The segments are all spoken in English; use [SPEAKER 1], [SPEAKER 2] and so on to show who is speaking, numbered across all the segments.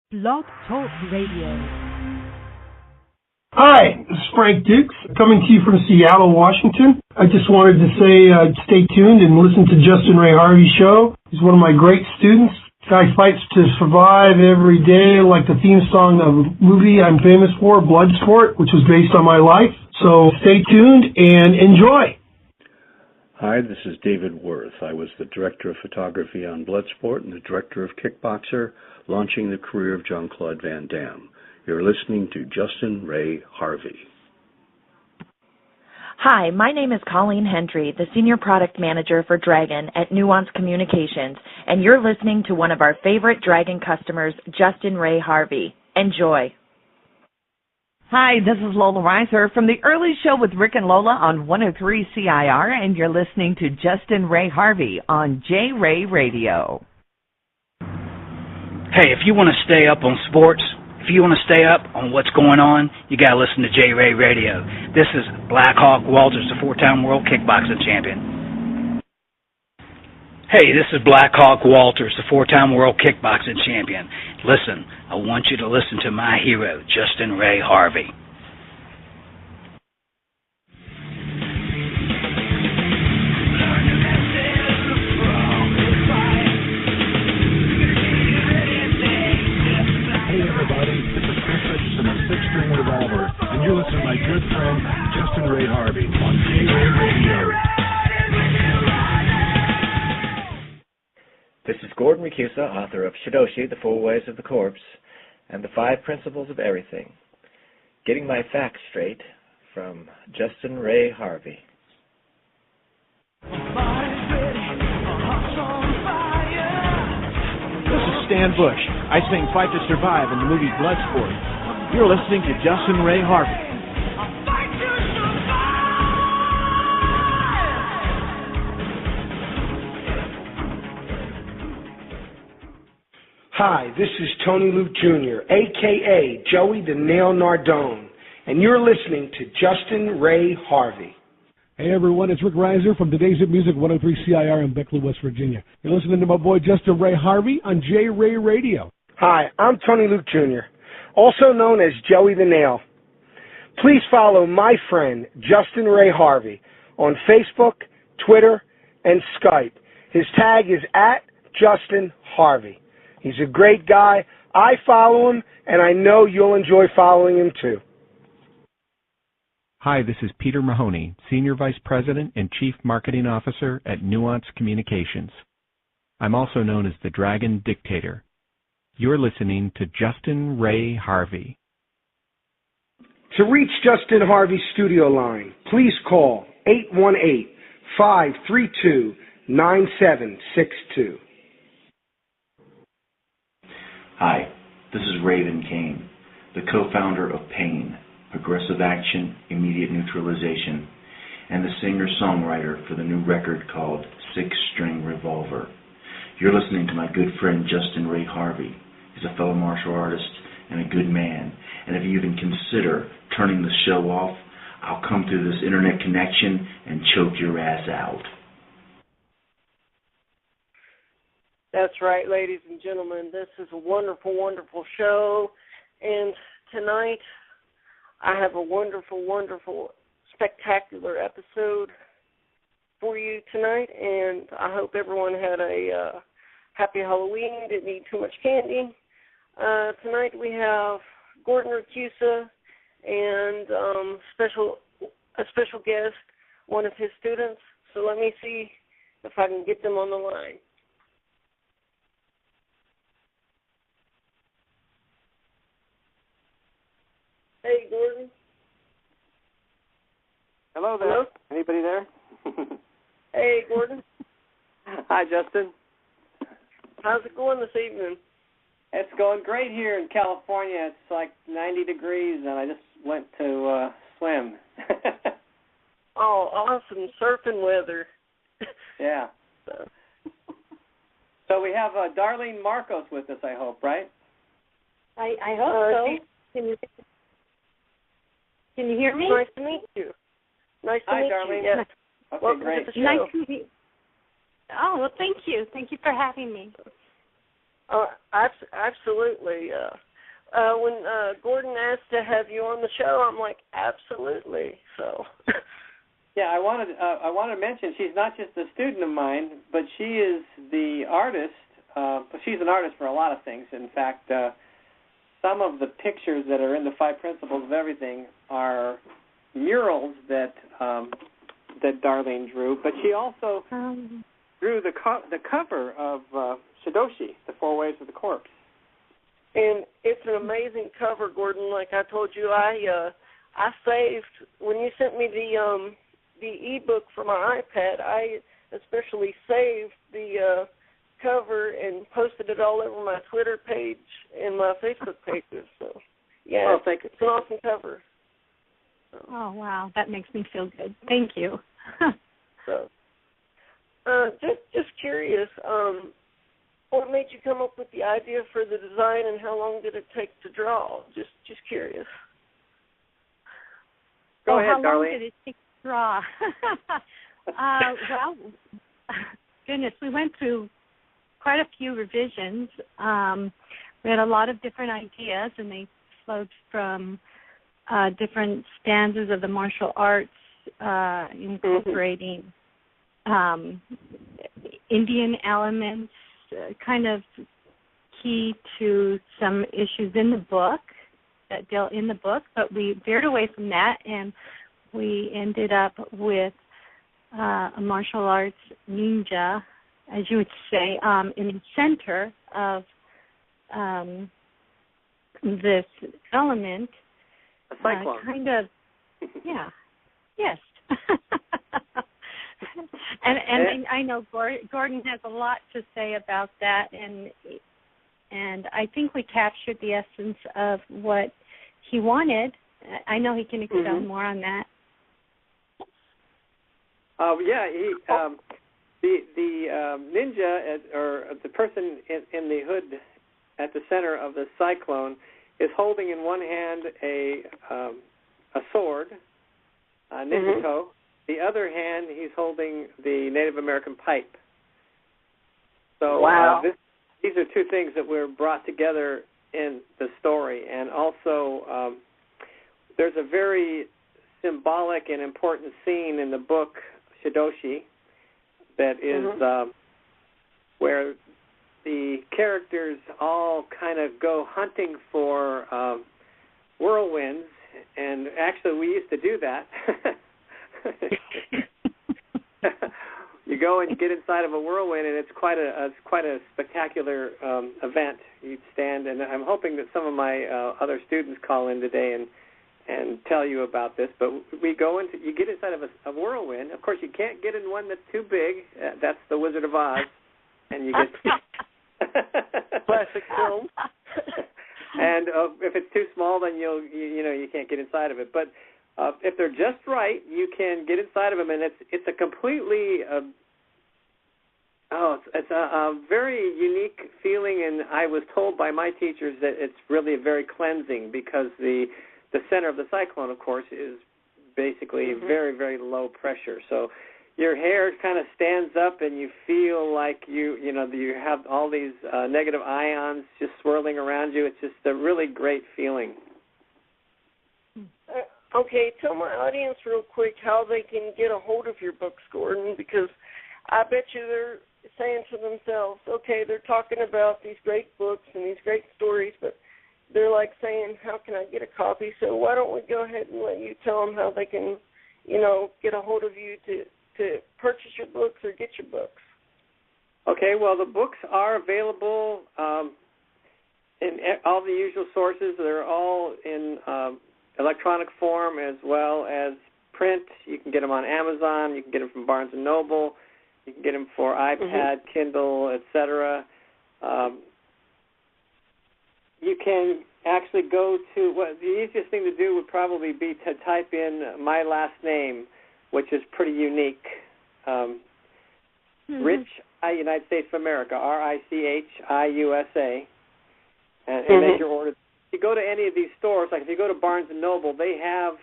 [SPEAKER 1] Blog Talk Radio.
[SPEAKER 2] Hi, this is Frank Dukes, coming to you from Seattle, Washington. I just wanted to say stay tuned and listen to Justin Ray Harvey's show. He's one of my great students. Guy fights to survive every day, like the theme song of a movie I'm famous for, Bloodsport, which was based on my life. So stay tuned and enjoy.
[SPEAKER 3] Hi, this is David Worth. I was the director of photography on Bloodsport and the director of Kickboxer, launching the career of Jean-Claude Van Damme. You're listening to Justin Ray Harvey.
[SPEAKER 4] Hi, my name is Colleen Hendry, the Senior Product Manager for Dragon at Nuance Communications, and you're listening to one of our favorite Dragon customers, Justin Ray Harvey. Enjoy.
[SPEAKER 1] Hi, this is Lola Reiser from The Early Show with Rick and Lola on 103 CIR, and you're listening to Justin Ray Harvey on J-Ray Radio.
[SPEAKER 5] Hey, if you want to stay up on sports, if you want to stay up on what's going on, you got to listen to J-Ray Radio. This is Black Hawk Walters, the four-time world kickboxing champion. Hey, this is Black Hawk Walters, the four-time world kickboxing champion. Listen, I want you to listen to my hero, Justin Ray Harvey.
[SPEAKER 6] Hey everybody, this is Chris Richiusa Nov, Six String Revolver, and you're listening to my good friend Justin Ray Harvey on J-Ray Radio.
[SPEAKER 7] This is Gordon Richiusa, author of Shidoshi, The Four Ways of the Corpse, and The Five Principles of Everything. Getting my facts straight from Justin Ray Harvey.
[SPEAKER 8] This is Stan Bush. I sing Fight to Survive in the movie Bloodsport. You're listening to Justin Ray Harvey.
[SPEAKER 9] Hi, this is Tony Luke Jr., a.k.a. Joey the Nail Nardone, and you're listening to Justin Ray Harvey.
[SPEAKER 10] Hey everyone, it's Rick Reiser from Today's Hit Music 103 CIR in Beckley, West Virginia. You're listening to my boy Justin Ray Harvey on J-Ray Radio.
[SPEAKER 9] Hi, I'm Tony Luke Jr., also known as Joey the Nail. Please follow my friend Justin Ray Harvey on Facebook, Twitter, and Skype. His tag is @JustinHarvey. He's a great guy. I follow him, and I know you'll enjoy following him too.
[SPEAKER 11] Hi, this is Peter Mahoney, Senior Vice President and Chief Marketing Officer at Nuance Communications. I'm also known as the Dragon Dictator. You're listening to Justin Ray Harvey.
[SPEAKER 9] To reach Justin Harvey's studio line, please call 818-532-9762.
[SPEAKER 12] Hi, this is Raven Kane, the co-founder of Pain, Progressive Action, Immediate Neutralization, and the singer-songwriter for the new record called Six String Revolver. You're listening to my good friend Justin Ray Harvey. He's a fellow martial artist and a good man, and if you even consider turning the show off, I'll come through this internet connection and choke your ass out.
[SPEAKER 13] That's right, ladies and gentlemen. This is a wonderful, wonderful show. And tonight, I have a wonderful, wonderful, spectacular episode for you tonight. And I hope everyone had a happy Halloween, didn't eat too much candy. Tonight we have Gordon Richiusa and a special guest, one of his students. So let me see if I can get them on the line. Hey, Gordon.
[SPEAKER 14] Hello there.
[SPEAKER 13] Hello?
[SPEAKER 14] Anybody there?
[SPEAKER 13] Hey, Gordon.
[SPEAKER 14] Hi, Justin.
[SPEAKER 13] How's it going this evening?
[SPEAKER 14] It's going great here in California. It's like 90 degrees, and I just went to swim.
[SPEAKER 13] Oh, awesome surfing weather.
[SPEAKER 14] Yeah. So we have Darlene Marcos with us, I hope, right?
[SPEAKER 15] I hope so. Can you hear me?
[SPEAKER 13] Nice to meet you. Nice to meet
[SPEAKER 14] Darlene.
[SPEAKER 13] you. Yes.
[SPEAKER 14] Okay,
[SPEAKER 13] Welcome
[SPEAKER 14] great.
[SPEAKER 13] to the show.
[SPEAKER 15] Nice to meet you. Oh, well, thank you. Thank you for having me.
[SPEAKER 13] Nice to meet you.
[SPEAKER 15] Oh, well, thank you. Thank you for having me. Nice to meet you. Nice to meet you. Oh, well, thank you. Thank you for having me.
[SPEAKER 13] Absolutely. When Gordon asked to have you on the show, I'm like, absolutely. So.
[SPEAKER 14] Yeah, I wanted to mention she's not just a student of mine, but she is the artist. She's an artist for a lot of things. In fact, some of the pictures that are in the 5 Principles of Everything are murals that Darlene drew. But she also drew the cover of Shidoshi, The 4 Ways of the Corpse.
[SPEAKER 13] And it's an amazing cover, Gordon. Like I told you, I saved when you sent me the ebook for my iPad. I especially saved the cover and posted it all over my Twitter page and my Facebook pages. So, yeah, it's an awesome cover. So.
[SPEAKER 15] Oh wow, that makes me feel good. Thank you.
[SPEAKER 13] So, just curious. What made you come up with the idea for the design, and how long did it take to draw? Just curious.
[SPEAKER 14] Go ahead,
[SPEAKER 15] how
[SPEAKER 14] Darlene.
[SPEAKER 15] How long did it take to draw? Well, goodness, we went through quite a few revisions. We had a lot of different ideas, and they flowed from different stanzas of the martial arts, incorporating Indian elements, kind of key to some issues in the book that dealt in the book, but we veered away from that, and we ended up with a martial arts ninja, as you would say, in the center of this element.
[SPEAKER 14] A cyclone.
[SPEAKER 15] Kind of, yeah, yes. And I know Gordon has a lot to say about that, and I think we captured the essence of what he wanted. I know he can expound more on that.
[SPEAKER 14] The ninja, or the person in the hood at the center of the cyclone, is holding in one hand a sword, a ninjato. The other hand, he's holding the Native American pipe. So these are two things that were brought together in the story. And also, there's a very symbolic and important scene in the book, Shidoshi, that is where the characters all kind of go hunting for whirlwinds. And actually, we used to do that. You go and get inside of a whirlwind, and it's quite a spectacular event. You stand, and I'm hoping that some of my other students call in today and tell you about this. But you get inside of a whirlwind. Of course, you can't get in one that's too big. That's the Wizard of Oz, and you get
[SPEAKER 13] classic film.
[SPEAKER 14] And if it's too small, then you can't get inside of it. But if they're just right, you can get inside of them, and it's a completely it's a very unique feeling. And I was told by my teachers that it's really very cleansing, because the center of the cyclone, of course, is basically very, very low pressure. So your hair kind of stands up, and you feel like you have all these negative ions just swirling around you. It's just a really great feeling.
[SPEAKER 13] Okay, tell my audience real quick how they can get a hold of your books, Gordon, because I bet you they're saying to themselves, okay, they're talking about these great books and these great stories, but they're like saying, how can I get a copy? So why don't we go ahead and let you tell them how they can, get a hold of you to purchase your books or get your books.
[SPEAKER 14] Okay, well, the books are available in all the usual sources. They're all in electronic form as well as print. You can get them on Amazon. You can get them from Barnes & Noble. You can get them for iPad, Kindle, etc. You can actually go to, the easiest thing to do would probably be to type in my last name, which is pretty unique. Rich, United States of America, RICHIUSA, and make your order. If you go to any of these stores, like if you go to Barnes & Noble, they have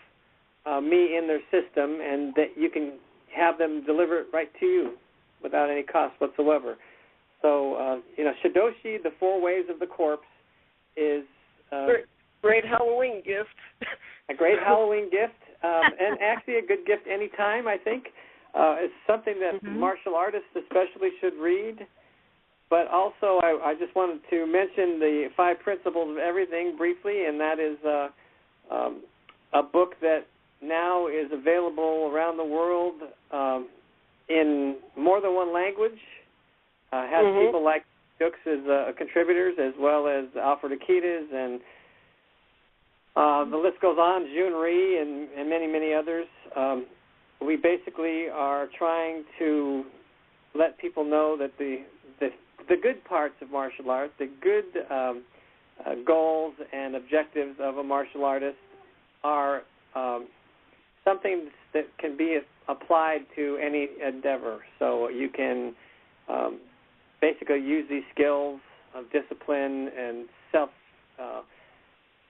[SPEAKER 14] me in their system, and that you can have them deliver it right to you without any cost whatsoever. So, Shidoshi, The Four Ways of the Corpse, is
[SPEAKER 13] great Halloween gift.
[SPEAKER 14] A great Halloween gift, and actually a good gift anytime, I think. It's something that martial artists especially should read. But also, I just wanted to mention the 5 Principles of Everything briefly, and that is a book that now is available around the world in more than one language. Has people like Dukes as contributors, as well as Alfred Akitas, and the list goes on, Jun Rhee, and many, many others. We basically are trying to let people know that the good parts of martial arts, the good goals and objectives of a martial artist are something that can be applied to any endeavor. So you can basically use these skills of discipline and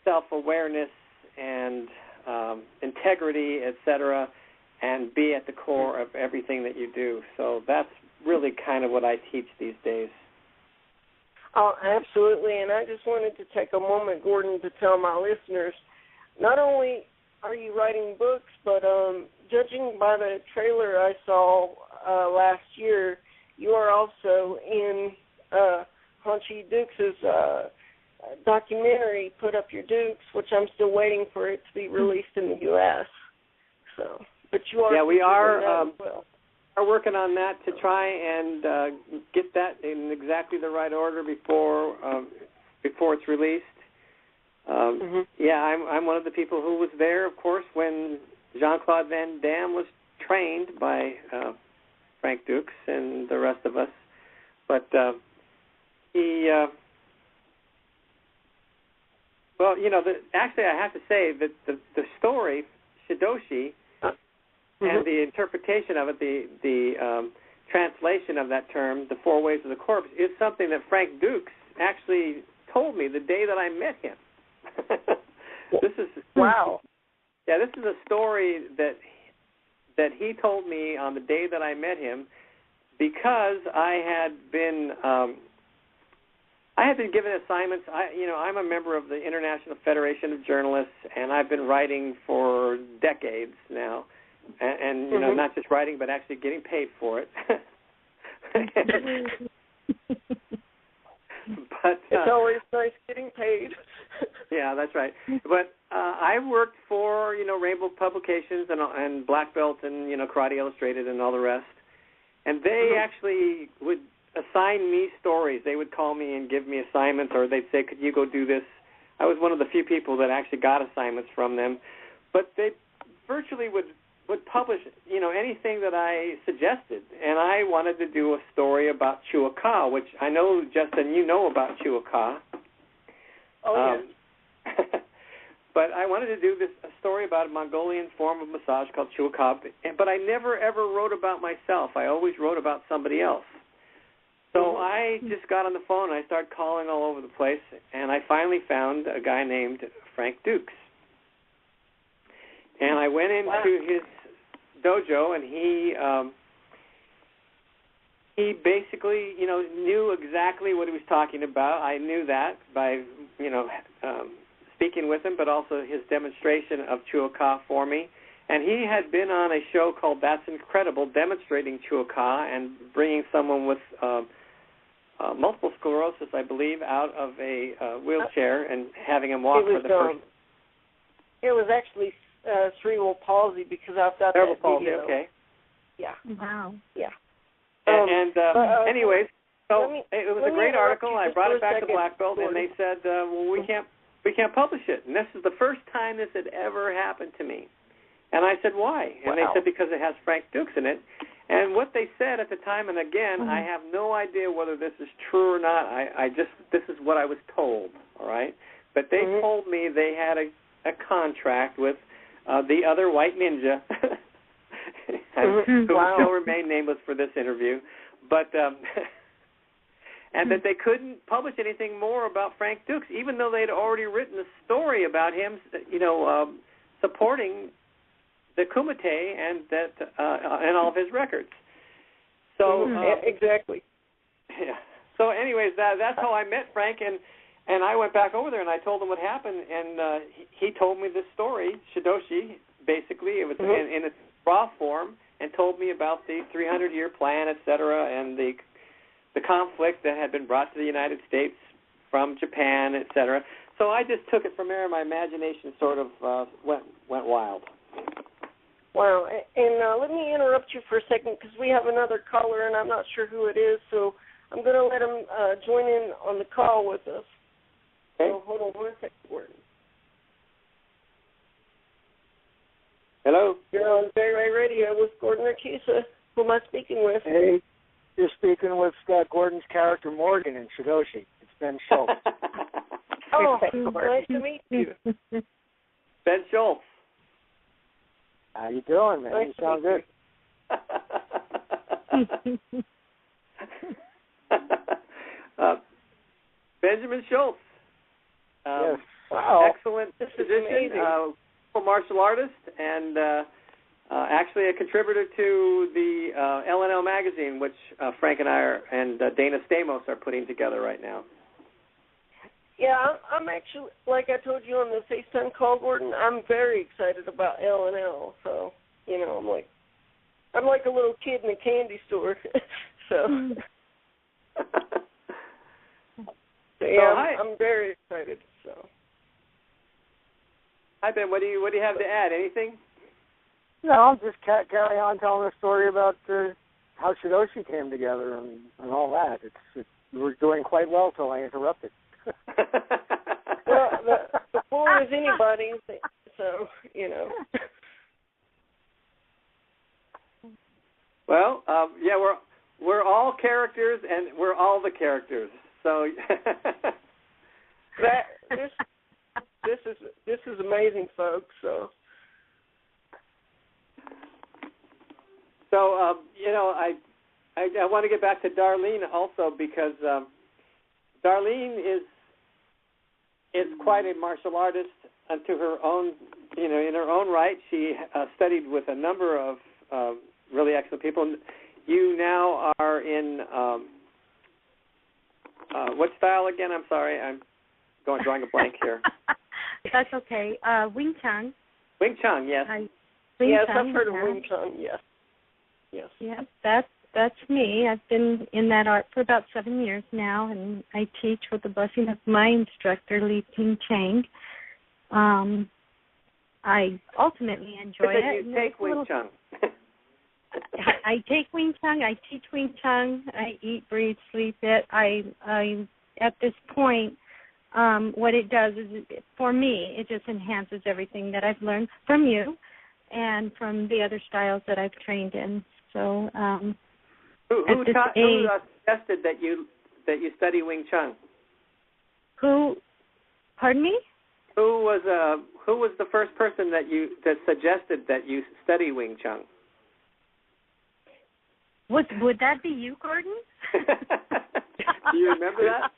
[SPEAKER 14] self-awareness and integrity, etc., and be at the core of everything that you do. So that's really kind of what I teach these days.
[SPEAKER 13] Oh, absolutely. And I just wanted to take a moment, Gordon, to tell my listeners, not only are you writing books, but judging by the trailer I saw last year, you are also in Honchi Dukes' documentary, Put Up Your Dukes, which I'm still waiting for it to be released in the U.S. So, but you are.
[SPEAKER 14] Yeah, we are.
[SPEAKER 13] Well.
[SPEAKER 14] Are working on that to try and get that in exactly the right order before it's released. Yeah, I'm one of the people who was there, of course, when Jean-Claude Van Damme was trained by Frank Dukes and the rest of us. But he, actually, I have to say that the story, Shidoshi, and the interpretation of it, the translation of that term, The Four Ways of the Corpse, is something that Frank Dukes actually told me the day that I met him. This is
[SPEAKER 13] wow.
[SPEAKER 14] Yeah, this is a story that he told me on the day that I met him, because I had been given assignments. I'm a member of the International Federation of Journalists, and I've been writing for decades now. And not just writing, but actually getting paid for it. But
[SPEAKER 13] it's always nice getting paid.
[SPEAKER 14] Yeah, that's right. But I worked for Rainbow Publications and Black Belt and Karate Illustrated and all the rest. And they actually would assign me stories. They would call me and give me assignments, or they'd say, "Could you go do this?" I was one of the few people that actually got assignments from them. But they virtually would publish, anything that I suggested. And I wanted to do a story about Chua Ka, which I know, Justin, you know about Chua Ka.
[SPEAKER 13] Oh, yes.
[SPEAKER 14] But I wanted to do a story about a Mongolian form of massage called Chua Ka, but I never, ever wrote about myself. I always wrote about somebody else. So I just got on the phone and I started calling all over the place, and I finally found a guy named Frank Dukes. And I went into his dojo, and he basically, knew exactly what he was talking about. I knew that by, speaking with him, but also his demonstration of Chua Ka for me. And he had been on a show called That's Incredible, demonstrating Chua Ka and bringing someone with multiple sclerosis, I believe, out of a wheelchair and having him walk for the first.
[SPEAKER 13] It was actually cerebral palsy, because I've got
[SPEAKER 14] cerebral
[SPEAKER 13] that
[SPEAKER 14] palsy,
[SPEAKER 13] video.
[SPEAKER 14] okay.
[SPEAKER 13] Yeah.
[SPEAKER 15] Wow.
[SPEAKER 13] Yeah.
[SPEAKER 14] Anyways, so it was a great article. I brought it back to Black Belt, and they said, "Well, we can't publish it." And this is the first time this had ever happened to me. And I said, "Why?" And they said, "Because it has Frank Dukes in it." And what they said at the time, and again, I have no idea whether this is true or not. This is what I was told. All right, but they told me they had a contract with the other white ninja, who will still remain nameless for this interview, but and that they couldn't publish anything more about Frank Dukes, even though they'd already written a story about him, supporting the Kumite and and all of his records. So
[SPEAKER 13] exactly.
[SPEAKER 14] Yeah. So, anyways, that's how I met Frank, and I went back over there and I told him what happened, and he told me this story, Shidoshi, basically. It was in its raw form, and told me about the 300-year plan, et cetera, and the conflict that had been brought to the United States from Japan, et cetera. So I just took it from there, and my imagination sort of went wild.
[SPEAKER 13] Wow. And let me interrupt you for a second because we have another caller, and I'm not sure who it is, so I'm going to let him join in on the call with us.
[SPEAKER 14] Okay.
[SPEAKER 13] So hold on one second, Gordon.
[SPEAKER 14] Hello?
[SPEAKER 13] You're on J-Ray Radio with Gordon Richiusa. Who am I speaking with?
[SPEAKER 16] Hey, you're speaking with Gordon's character Morgan in Shidoshi. It's Ben Schultz.
[SPEAKER 13] Oh, nice to meet you.
[SPEAKER 14] Ben Schultz.
[SPEAKER 16] How you doing, man?
[SPEAKER 13] Nice
[SPEAKER 16] You sound
[SPEAKER 14] good. Benjamin Schultz.
[SPEAKER 16] Yes.
[SPEAKER 14] Wow. Excellent physician, martial artist, and actually a contributor to the LNL magazine, which Frank and I and Dana Stamos are putting together right now.
[SPEAKER 13] Yeah, I'm actually, like I told you on the FaceTime call, Gordon, I'm very excited about L&L. So, I'm like a little kid in a candy store. So I'm very excited. So,
[SPEAKER 14] hi Ben, what do you have to add? Anything?
[SPEAKER 16] No, I'll just carry on telling the story about how Shidoshi came together and all that. We were doing quite well till I interrupted.
[SPEAKER 13] Well, the floor is anybody's, so
[SPEAKER 14] Well, we're all characters, and we're all the characters. So
[SPEAKER 13] this is amazing, folks. So
[SPEAKER 14] I want to get back to Darlene also because Darlene is quite a martial artist unto her own, in her own right. She studied with a number of really excellent people. You now are in what style again? I'm sorry, I'm drawing a blank here.
[SPEAKER 15] That's okay. Wing Chun.
[SPEAKER 14] Wing Chun, yes.
[SPEAKER 13] Yes, I've heard of Wing Chun. Yes. Yes.
[SPEAKER 15] Yeah, that's me. I've been in that art for about 7 years now, and I teach with the blessing of my instructor, Li Ting Chang. I ultimately enjoy it.
[SPEAKER 14] You take Wing Chun.
[SPEAKER 15] I take Wing Chun. I teach Wing Chun. I eat, breathe, sleep it. I at this point, what it does is, for me, it just enhances everything that I've learned from you and from the other styles that I've trained in. So,
[SPEAKER 14] who suggested that you study Wing Chun?
[SPEAKER 15] Who? Pardon me?
[SPEAKER 14] Who was the first person that suggested that you study Wing Chun?
[SPEAKER 15] Would that be you, Gordon?
[SPEAKER 14] Do you remember that?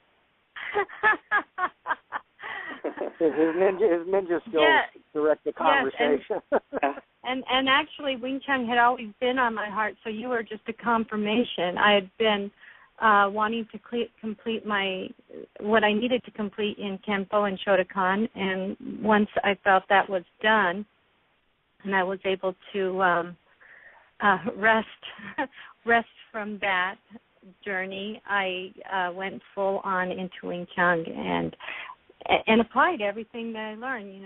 [SPEAKER 16] His ninja skills direct the conversation.
[SPEAKER 15] Yes, and actually, Wing Chun had always been on my heart, so you were just a confirmation. I had been wanting to complete what I needed to complete in Kenpo and Shotokan, and once I felt that was done, and I was able to rest from that journey, I went full on into Wing Chun and applied everything that I learned.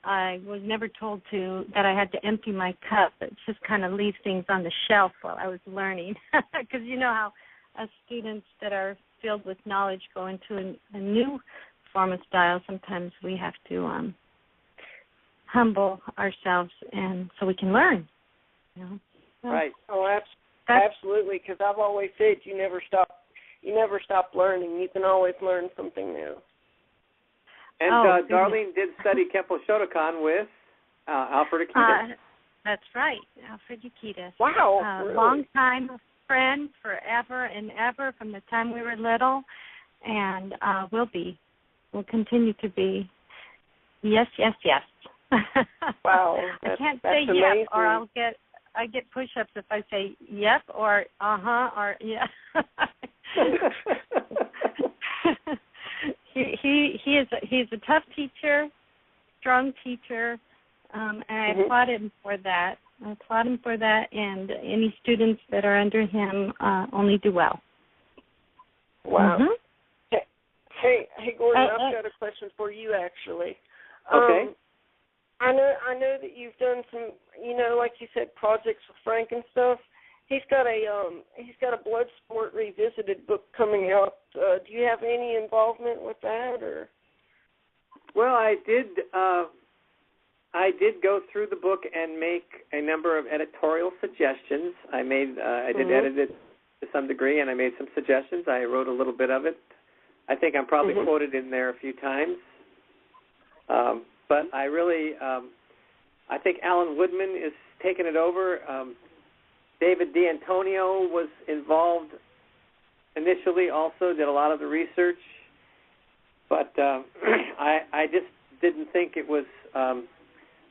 [SPEAKER 15] I was never told that I had to empty my cup. It just kind of leave things on the shelf while I was learning, because you know how as students that are filled with knowledge go into a new form of style, sometimes we have to humble ourselves and so we can learn.
[SPEAKER 14] Right.
[SPEAKER 13] Oh, absolutely. Because I've always said you never stop learning. You can always learn something new.
[SPEAKER 14] And Darlene did study Kenpo Shotokan with Alfred Akitas.
[SPEAKER 15] That's right, Alfred Akitas.
[SPEAKER 13] Wow. Really?
[SPEAKER 15] Long-time friend, forever and ever, from the time we were little, and will continue to be. Yes, yes, yes.
[SPEAKER 13] Wow.
[SPEAKER 15] I can't
[SPEAKER 13] that's
[SPEAKER 15] say
[SPEAKER 13] amazing.
[SPEAKER 15] yep, or I get push-ups if I say yep or uh-huh or yeah. He's a tough teacher, strong teacher, and I applaud him for that. And any students that are under him only do well.
[SPEAKER 13] Wow. Hey, Gordon, I've got a question for you, actually.
[SPEAKER 14] Okay.
[SPEAKER 13] I know that you've done some, like you said, projects with Frank and stuff. He's got a Bloodsport Revisited book coming out. Do you have any involvement with that, or?
[SPEAKER 14] Well, I did go through the book and make a number of editorial suggestions. I did edit it to some degree, and I made some suggestions. I wrote a little bit of it. I think I'm probably quoted in there a few times. But I really, I think Alan Woodman is taking it over. David D'Antonio was involved initially also, did a lot of the research. But I just didn't think it was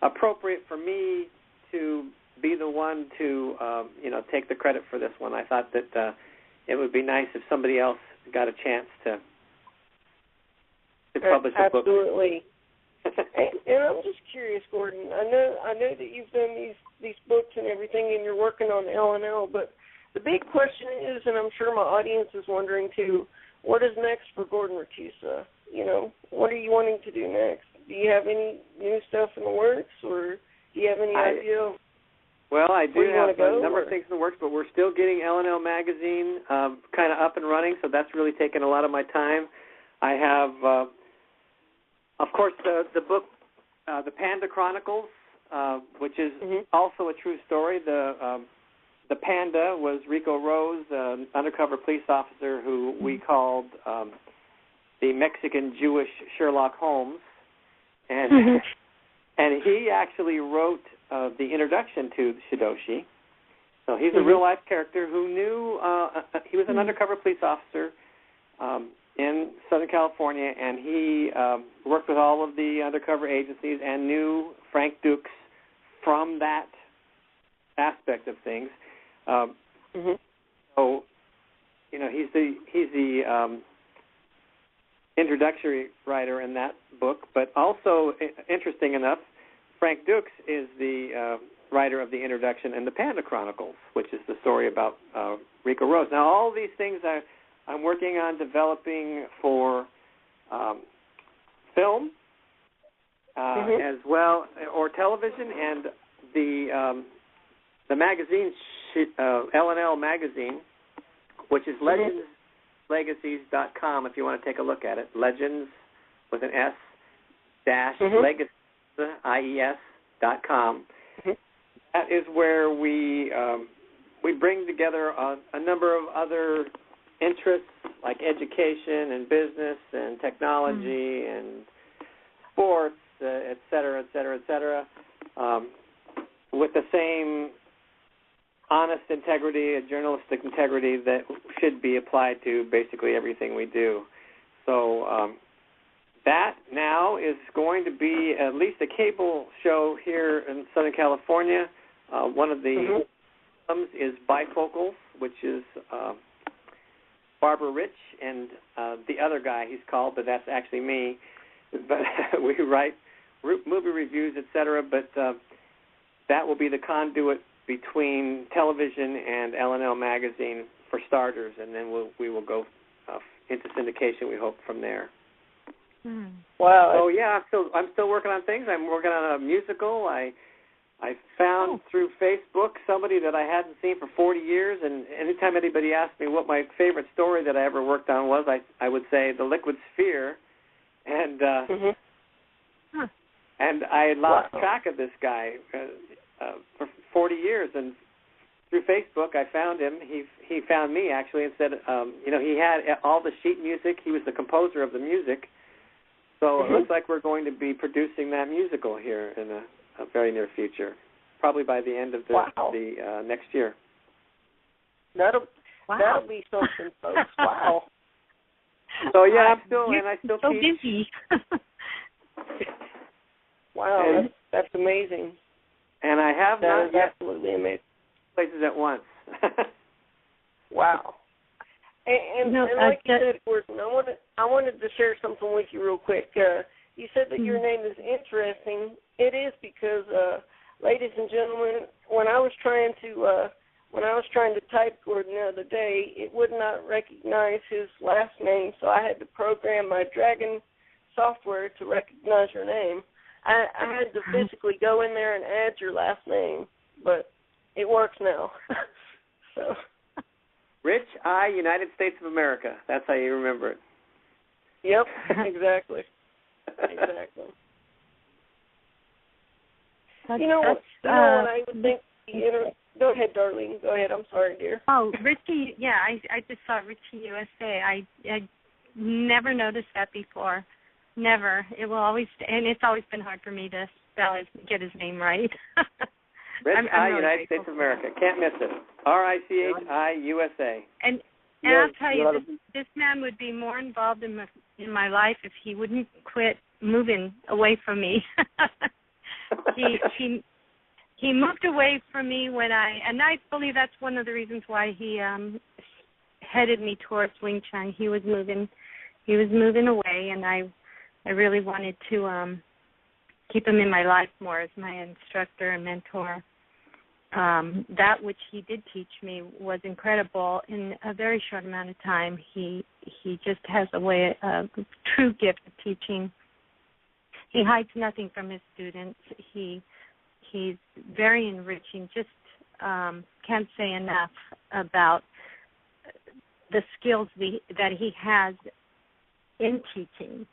[SPEAKER 14] appropriate for me to be the one to, take the credit for this one. I thought that it would be nice if somebody else got a chance to publish a book.
[SPEAKER 13] Absolutely. And I'm just curious, Gordon. I know that you've done these books and everything, and you're working on L&L. But the big question is, and I'm sure my audience is wondering too, what is next for Gordon Richiusa? What are you wanting to do next? Do you have any new stuff in the works, or do you have any idea?
[SPEAKER 14] Well, I do have a number
[SPEAKER 13] or?
[SPEAKER 14] of things in the works, but we're still getting L&L Magazine kind of up and running, so that's really taken a lot of my time. I have, of course, the book, The Panda Chronicles, which is also a true story. The Panda was Rico Rose, an undercover police officer who we called the Mexican-Jewish Sherlock Holmes. And and he actually wrote the introduction to Shidoshi. So he's a real-life character who knew, he was an undercover police officer in Southern California, and he worked with all of the undercover agencies and knew Frank Dukes from that aspect of things. So, he's the introductory writer in that book, but also, interesting enough, Frank Dukes is the writer of the introduction in the Panda Chronicles, which is the story about Rico Rose. Now, all these things I'm working on developing for film as well, or television, and the magazine, L&L Magazine, which is legendslegacies.com if you want to take a look at it. Legends with an S dash legacies.com. That is where we bring together a number of other interests like education and business and technology and sports, et cetera, et cetera, et cetera, with the same honest integrity, a journalistic integrity that should be applied to basically everything we do. So that now is going to be at least a cable show here in Southern California. One of the is Bifocals, which is Barbara Rich and the other guy he's called, but that's actually me. But we write movie reviews, etc. But that will be the conduit between television and L&L Magazine for starters, and then we will go into syndication, we hope, from there.
[SPEAKER 13] Wow.
[SPEAKER 14] So yeah, I'm still working on things. I'm working on a musical. I found through Facebook somebody that I hadn't seen for 40 years, and anytime anybody asked me what my favorite story that I ever worked on was, I would say The Liquid Sphere, and and I had lost track of this guy for 40 years, and through Facebook I found him. He found me actually and said, he had all the sheet music. He was the composer of the music. So it looks like we're going to be producing that musical here in a very near future, probably by the end of the next year.
[SPEAKER 13] That'll be something, folks. Wow.
[SPEAKER 14] So yeah, I still
[SPEAKER 15] so
[SPEAKER 14] teach.
[SPEAKER 15] busy.
[SPEAKER 13] Wow, that's amazing.
[SPEAKER 14] And I have
[SPEAKER 13] that
[SPEAKER 14] not yet
[SPEAKER 13] absolutely amazing.
[SPEAKER 14] places at once.
[SPEAKER 13] Wow. And like you said, Gordon, I wanted to share something with you real quick. You said that your name is interesting. It is because, ladies and gentlemen, when I was trying to type Gordon the other day, it would not recognize his last name, so I had to program my Dragon software to recognize your name. I had to physically go in there and add your last name, but it works now. So.
[SPEAKER 14] Rich I, United States of America. That's how you remember it.
[SPEAKER 13] Yep, exactly. Exactly. You know what I would think go ahead, Darlene. Go ahead. I'm sorry, dear.
[SPEAKER 15] Oh, Richie, yeah, I just saw Richie USA. I never noticed that before. Never. It will always, and it's always been hard for me to get his name right.
[SPEAKER 14] Rich
[SPEAKER 15] I'm
[SPEAKER 14] I,
[SPEAKER 15] really
[SPEAKER 14] United States of America. Can't miss it. RICHI USA.
[SPEAKER 15] And I'll tell you, this man would be more involved in my life if he wouldn't quit moving away from me. He moved away from me and I believe that's one of the reasons why he headed me towards Wing Chun. He was moving away, and I really wanted to keep him in my life more as my instructor and mentor. That which he did teach me was incredible in a very short amount of time. He just has a true gift of teaching. He hides nothing from his students. He's very enriching. Just can't say enough about the skills that he has in teaching.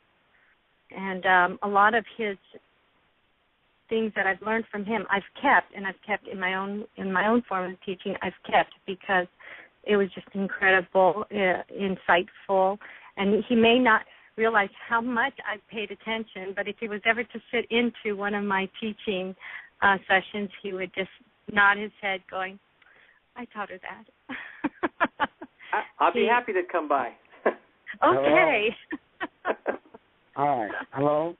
[SPEAKER 15] And a lot of his things that I've learned from him, I've kept in my own form of teaching. I've kept because it was just incredible, insightful, and he may not realize how much I've paid attention. But if he was ever to sit into one of my teaching sessions, he would just nod his head, going, "I taught her that."
[SPEAKER 14] I'll be happy to come by.
[SPEAKER 15] Okay.
[SPEAKER 17] All right. Hello.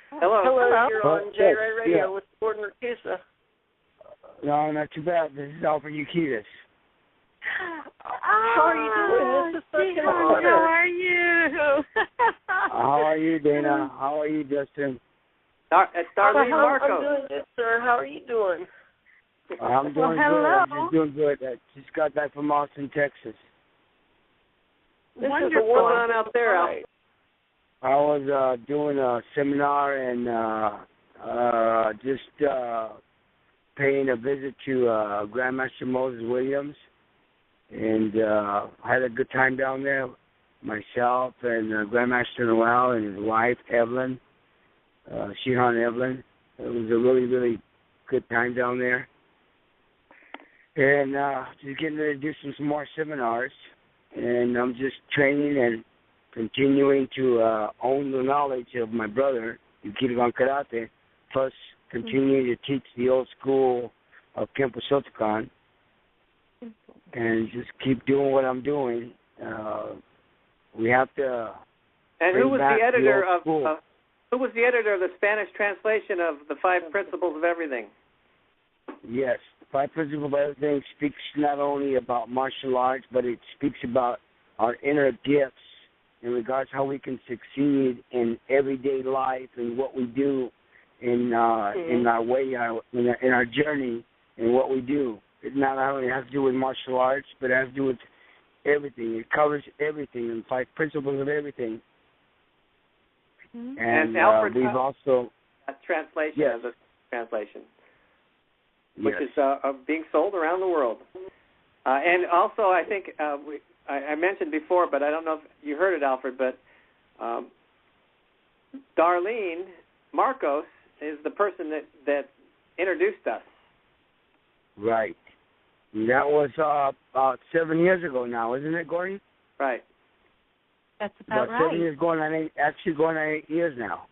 [SPEAKER 13] Hello. You're on J-Ray Radio with Gordon Richiusa.
[SPEAKER 17] No, not too bad. This is Alfred Yukitis.
[SPEAKER 13] How are you doing? This is such an honor.
[SPEAKER 15] How are you?
[SPEAKER 17] How are you, Dana? How are you, Justin?
[SPEAKER 14] It's Darlene Marcos.
[SPEAKER 13] I'm doing good, sir. How are you doing?
[SPEAKER 17] I'm doing good. I'm just doing good. I just got back from Austin, Texas.
[SPEAKER 13] This
[SPEAKER 14] Wonderful.
[SPEAKER 13] is what's
[SPEAKER 14] going on out there, Al?
[SPEAKER 17] I was doing a seminar and just paying a visit to Grandmaster Moses Williams, and I had a good time down there. Myself and Grandmaster Noel and his wife Evelyn, Shihan Evelyn. It was a really, really good time down there, and just getting ready to do some more seminars. And I'm just training and continuing to own the knowledge of my brother, Yukirigan Karate, plus continuing to teach the old school of Kempo Shotokan, and just keep doing what I'm doing. We have to.
[SPEAKER 14] And who was the editor of? Who was the editor of the Spanish translation of the 5 Principles of Everything?
[SPEAKER 17] Yes, the 5 Principles of Everything speaks not only about martial arts, but it speaks about our inner gifts in regards to how we can succeed in everyday life and what we do in our way, in our journey, and what we do. It not only has to do with martial arts, but it has to do with everything. It covers everything, and 5 Principles of Everything. And we've also
[SPEAKER 14] translation of the translation, which is being sold around the world. And also, I think I mentioned before, but I don't know if you heard it, Alfred, but Darlene Marcos is the person that introduced us.
[SPEAKER 17] Right. That was about 7 years ago now, isn't it, Gordon?
[SPEAKER 14] Right.
[SPEAKER 15] That's about right.
[SPEAKER 17] 7 years going on 8 years now.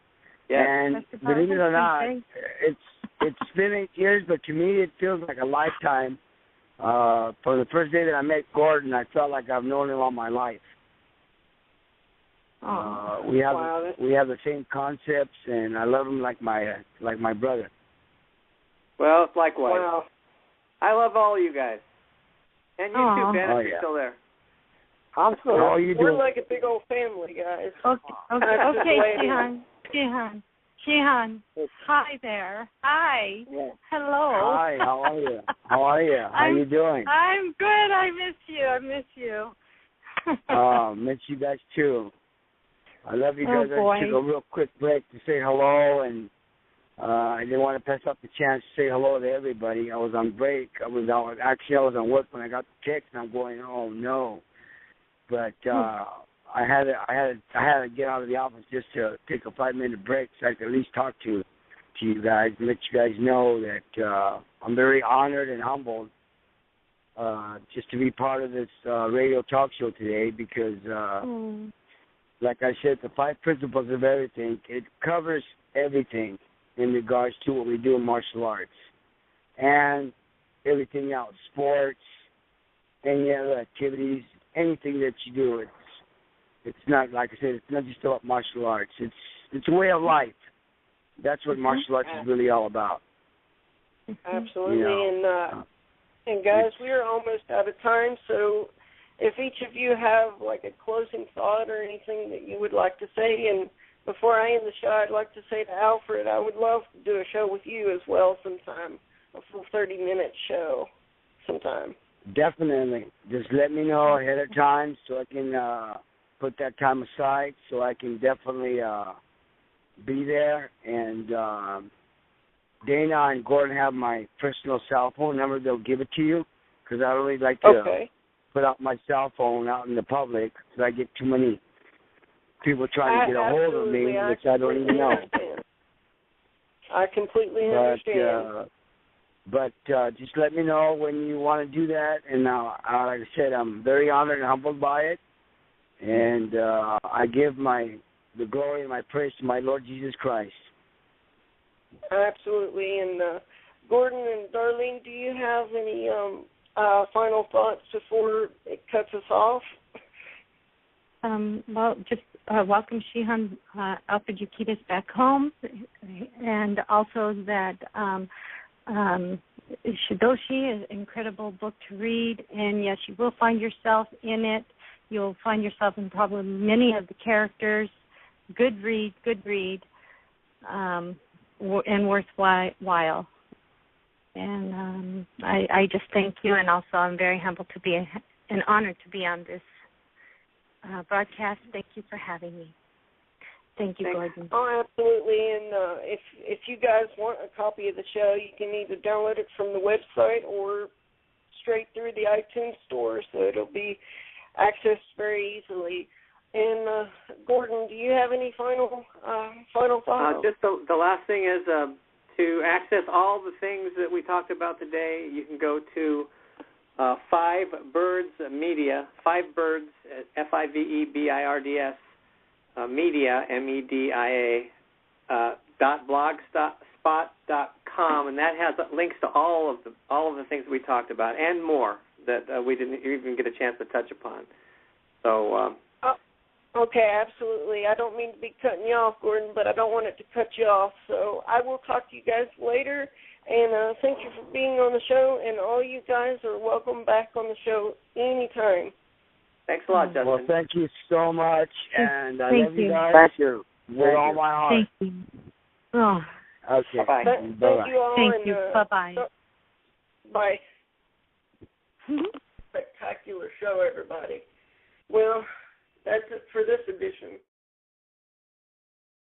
[SPEAKER 14] Yeah.
[SPEAKER 17] And believe it or not, it's been 8 years, but to me it feels like a lifetime. For the first day that I met Gordon, I felt like I've known him all my life. We have the same concepts, and I love him like my brother.
[SPEAKER 14] Well, likewise. Wow. I love all you guys, and you too, Ben, if you're still there.
[SPEAKER 16] I'm still.
[SPEAKER 17] How are you
[SPEAKER 13] We're
[SPEAKER 17] doing?
[SPEAKER 13] like a big old family, guys.
[SPEAKER 15] Okay, Shihan. Hi there. Hi.
[SPEAKER 17] Yeah.
[SPEAKER 15] Hello.
[SPEAKER 17] Hi, how are you? How are you? How you doing?
[SPEAKER 15] I'm good. I miss you.
[SPEAKER 17] Miss you guys too. I love you guys.
[SPEAKER 15] Oh,
[SPEAKER 17] I took a real quick break to say hello, and I didn't want to pass up the chance to say hello to everybody. I was on break. I was on work when I got the text, and I'm going, oh no. But I had to get out of the office just to take a 5-minute break so I could at least talk to you guys and let you guys know that I'm very honored and humbled just to be part of this radio talk show today because, like I said, the 5 principles of everything, it covers everything in regards to what we do in martial arts and everything else, sports, any other activities, anything that you do. It's not, like I said, it's not just about martial arts. It's a way of life. That's what martial arts is really all about.
[SPEAKER 13] Absolutely.
[SPEAKER 17] You know,
[SPEAKER 13] and guys, we are almost out of time, so if each of you have like a closing thought or anything that you would like to say, and before I end the show, I'd like to say to Alfred, I would love to do a show with you as well sometime, a full 30-minute show sometime.
[SPEAKER 17] Definitely. Just let me know ahead of time so I can put that time aside so I can definitely be there. And Dana and Gordon have my personal cell phone number. They'll give it to you because I really like to put out my cell phone out in the public because I get too many people trying to get a hold of me, which I don't even know.
[SPEAKER 13] I completely understand.
[SPEAKER 17] But just let me know when you want to do that. And like I said, I'm very honored and humbled by it. And I give the glory and my praise to my Lord Jesus Christ.
[SPEAKER 13] Absolutely. And Gordon and Darlene, do you have any final thoughts before it cuts us off?
[SPEAKER 15] Well, just welcome Shihan Alfred Yukitas back home, and also that Shidoshi is an incredible book to read, and yes, you will find yourself in it. You'll find yourself in probably many of the characters. Good read, and worthwhile. And I just thank you, and also I'm very humbled to be and honored to be on this broadcast. Thank you for having me. Thank you, Gordon.
[SPEAKER 13] Oh, absolutely. And if you guys want a copy of the show, you can either download it from the website or straight through the iTunes store, so it'll be accessed very easily. And Gordon, do you have any final thoughts?
[SPEAKER 14] Just the last thing is to access all the things that we talked about today. You can go to 5 Birds Media, 5 Birds, FIVEBIRDS Media, MEDIA .blogspot.com, and that has links to all of the things we talked about and more that we didn't even get a chance to touch upon. So.
[SPEAKER 13] Okay, absolutely. I don't mean to be cutting you off, Gordon, but I don't want it to cut you off. So I will talk to you guys later, and thank you for being on the show, and all you guys are welcome back on the show anytime.
[SPEAKER 14] Thanks a lot, Justin.
[SPEAKER 17] Well, thank you so much, and I love you guys.
[SPEAKER 16] Thank you.
[SPEAKER 17] With all my heart.
[SPEAKER 15] Thank you. Oh.
[SPEAKER 17] Okay.
[SPEAKER 14] Bye-bye.
[SPEAKER 13] Thank you all.
[SPEAKER 15] Thank you. Bye-bye.
[SPEAKER 13] Bye. Spectacular show, everybody. Well, that's it for this edition.